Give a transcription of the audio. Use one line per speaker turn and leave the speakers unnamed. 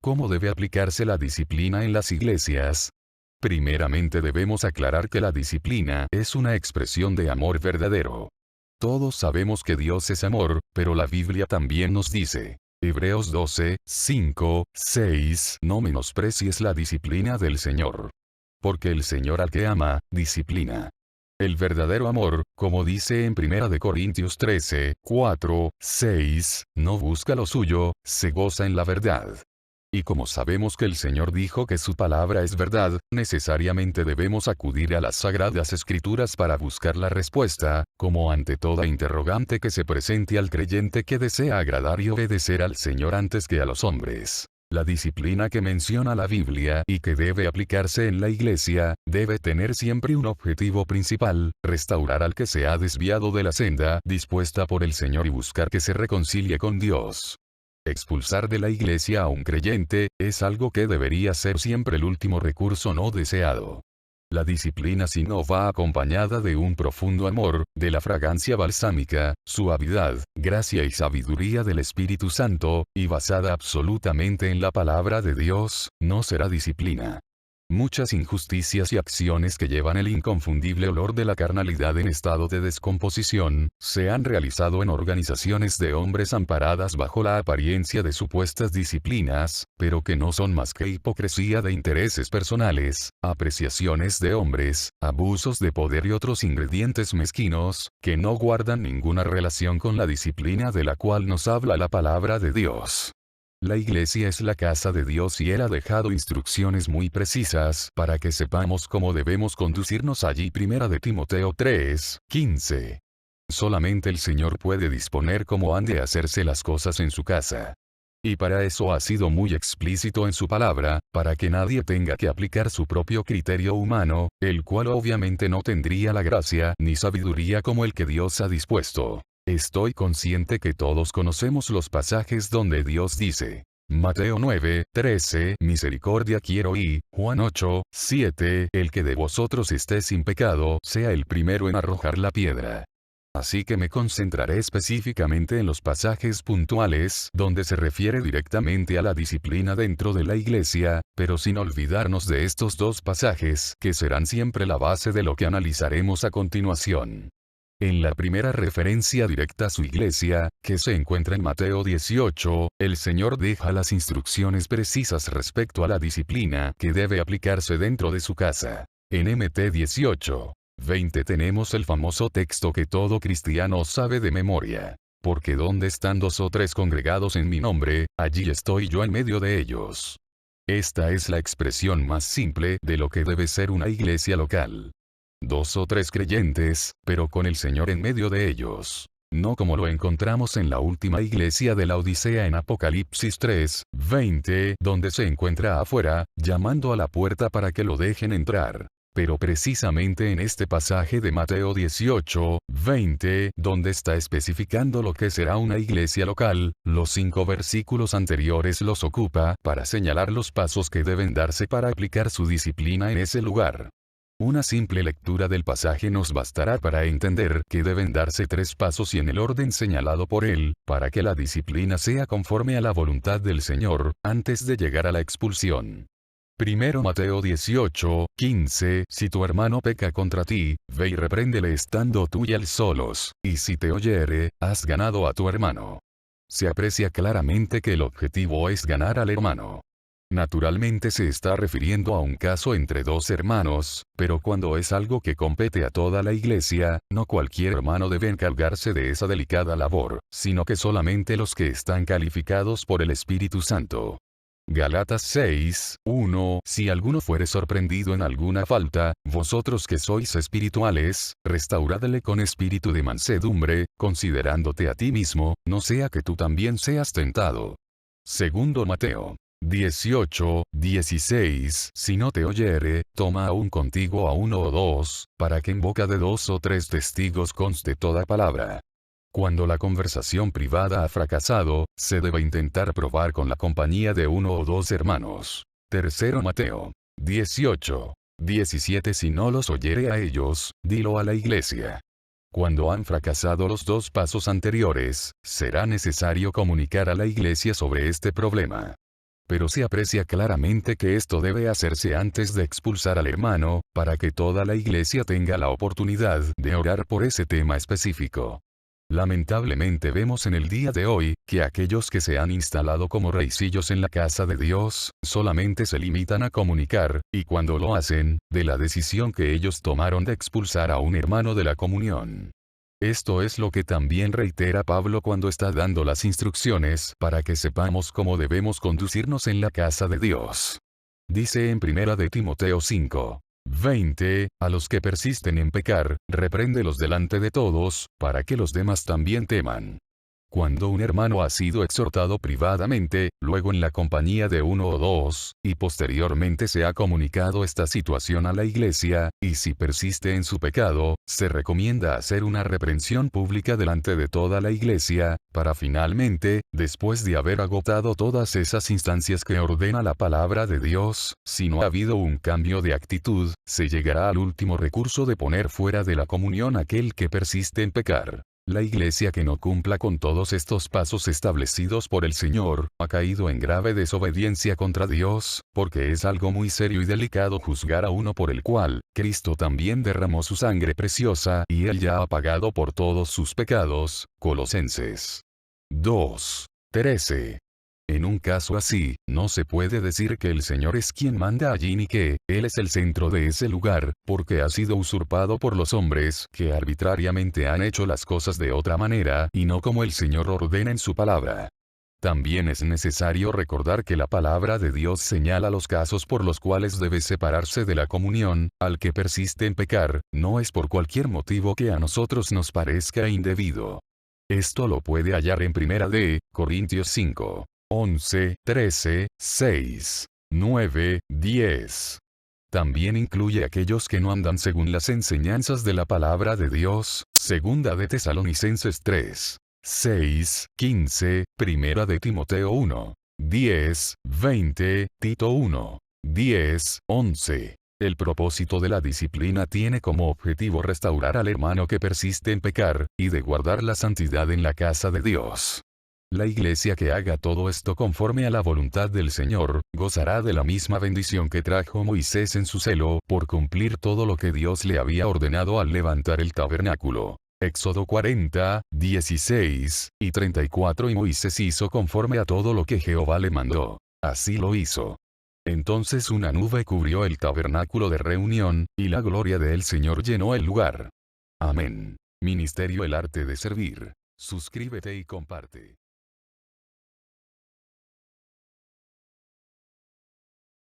¿Cómo debe aplicarse la disciplina en las iglesias? Primeramente debemos aclarar que la disciplina es una expresión de amor verdadero. Todos sabemos que Dios es amor, pero la Biblia también nos dice, Hebreos 12, 5, 6, no menosprecies la disciplina del Señor. Porque el Señor al que ama, disciplina. El verdadero amor, como dice en 1 Corintios 13, 4, 6, no busca lo suyo, se goza en la verdad. Y como sabemos que el Señor dijo que su palabra es verdad, necesariamente debemos acudir a las Sagradas Escrituras para buscar la respuesta, como ante toda interrogante que se presente al creyente que desea agradar y obedecer al Señor antes que a los hombres. La disciplina que menciona la Biblia y que debe aplicarse en la iglesia, debe tener siempre un objetivo principal, restaurar al que se ha desviado de la senda dispuesta por el Señor y buscar que se reconcilie con Dios. Expulsar de la iglesia a un creyente, es algo que debería ser siempre el último recurso no deseado. La disciplina si no va acompañada de un profundo amor, de la fragancia balsámica, suavidad, gracia y sabiduría del Espíritu Santo, y basada absolutamente en la palabra de Dios, no será disciplina. Muchas injusticias y acciones que llevan el inconfundible olor de la carnalidad en estado de descomposición, se han realizado en organizaciones de hombres amparadas bajo la apariencia de supuestas disciplinas, pero que no son más que hipocresía de intereses personales, apreciaciones de hombres, abusos de poder y otros ingredientes mezquinos, que no guardan ninguna relación con la disciplina de la cual nos habla la palabra de Dios. La iglesia es la casa de Dios y Él ha dejado instrucciones muy precisas para que sepamos cómo debemos conducirnos allí. 1 de Timoteo 3, 15. Solamente el Señor puede disponer cómo han de hacerse las cosas en su casa. Y para eso ha sido muy explícito en su palabra, para que nadie tenga que aplicar su propio criterio humano, el cual obviamente no tendría la gracia ni sabiduría como el que Dios ha dispuesto. Estoy consciente que todos conocemos los pasajes donde Dios dice, Mateo 9, 13, misericordia quiero y, Juan 8, 7, el que de vosotros esté sin pecado, sea el primero en arrojar la piedra. Así que me concentraré específicamente en los pasajes puntuales donde se refiere directamente a la disciplina dentro de la iglesia, pero sin olvidarnos de estos dos pasajes que serán siempre la base de lo que analizaremos a continuación. En la primera referencia directa a su iglesia, que se encuentra en Mateo 18, el Señor deja las instrucciones precisas respecto a la disciplina que debe aplicarse dentro de su casa. En Mt 18, 20 tenemos el famoso texto que todo cristiano sabe de memoria. Porque donde están 2 o 3 congregados en mi nombre, allí estoy yo en medio de ellos. Esta es la expresión más simple de lo que debe ser una iglesia local. 2 o 3 creyentes, pero con el Señor en medio de ellos. No como lo encontramos en la última iglesia de la Odisea en Apocalipsis 3, 20, donde se encuentra afuera, llamando a la puerta para que lo dejen entrar. Pero precisamente en este pasaje de Mateo 18, 20, donde está especificando lo que será una iglesia local, los 5 versículos anteriores los ocupa para señalar los pasos que deben darse para aplicar su disciplina en ese lugar. Una simple lectura del pasaje nos bastará para entender que deben darse 3 pasos y en el orden señalado por él, para que la disciplina sea conforme a la voluntad del Señor, antes de llegar a la expulsión. Primero Mateo 18, 15, si tu hermano peca contra ti, ve y repréndele estando tú y él solos, y si te oyere, has ganado a tu hermano. Se aprecia claramente que el objetivo es ganar al hermano. Naturalmente se está refiriendo a un caso entre 2 hermanos, pero cuando es algo que compete a toda la iglesia, no cualquier hermano debe encargarse de esa delicada labor, sino que solamente los que están calificados por el Espíritu Santo. Gálatas 6, 1, si alguno fuere sorprendido en alguna falta, vosotros que sois espirituales, restauradle con espíritu de mansedumbre, considerándote a ti mismo, no sea que tú también seas tentado. Segundo Mateo 18, 16, si no te oyere, toma aún contigo a 1 o 2, para que en boca de 2 o 3 testigos conste toda palabra. Cuando la conversación privada ha fracasado, se debe intentar probar con la compañía de 1 o 2 hermanos. Tercero Mateo 18, 17 si no los oyere a ellos, dilo a la iglesia. Cuando han fracasado los 2 pasos anteriores, será necesario comunicar a la iglesia sobre este problema. pero se aprecia claramente que esto debe hacerse antes de expulsar al hermano, para que toda la iglesia tenga la oportunidad de orar por ese tema específico. Lamentablemente vemos en el día de hoy, que aquellos que se han instalado como reycillos en la casa de Dios, solamente se limitan a comunicar, y cuando lo hacen, de la decisión que ellos tomaron de expulsar a un hermano de la comunión. Esto es lo que también reitera Pablo cuando está dando las instrucciones para que sepamos cómo debemos conducirnos en la casa de Dios. Dice en 1 de Timoteo 5:20, a los que persisten en pecar, repréndelos delante de todos, para que los demás también teman. Cuando un hermano ha sido exhortado privadamente, luego en la compañía de uno o dos, y posteriormente se ha comunicado esta situación a la iglesia, y si persiste en su pecado, se recomienda hacer una reprensión pública delante de toda la iglesia, para finalmente, después de haber agotado todas esas instancias que ordena la palabra de Dios, si no ha habido un cambio de actitud, se llegará al último recurso de poner fuera de la comunión a aquel que persiste en pecar. La iglesia que no cumpla con todos estos pasos establecidos por el Señor, ha caído en grave desobediencia contra Dios, porque es algo muy serio y delicado juzgar a uno por el cual, Cristo también derramó su sangre preciosa y Él ya ha pagado por todos sus pecados. Colosenses 2:13. En un caso así, no se puede decir que el Señor es quien manda allí ni que Él es el centro de ese lugar, porque ha sido usurpado por los hombres que arbitrariamente han hecho las cosas de otra manera y no como el Señor ordena en su palabra. También es necesario recordar que la palabra de Dios señala los casos por los cuales debe separarse de la comunión, al que persiste en pecar, no es por cualquier motivo que a nosotros nos parezca indebido. Esto lo puede hallar en 1 de Corintios 5:11, 13, 6, 9, 10. También incluye aquellos que no andan según las enseñanzas de la palabra de Dios, 2 de Tesalonicenses 3, 6, 15, 1 de Timoteo 1, 10, 20, Tito 1, 10, 11. El propósito de la disciplina tiene como objetivo restaurar al hermano que persiste en pecar, y de guardar la santidad en la casa de Dios. La iglesia que haga todo esto conforme a la voluntad del Señor, gozará de la misma bendición que trajo Moisés en su celo, por cumplir todo lo que Dios le había ordenado al levantar el tabernáculo. Éxodo 40, 16 y 34. Y Moisés hizo conforme a todo lo que Jehová le mandó. Así lo hizo. Entonces una nube cubrió el tabernáculo de reunión, y la gloria del Señor llenó el lugar. Amén. Ministerio El Arte de Servir. Suscríbete y comparte.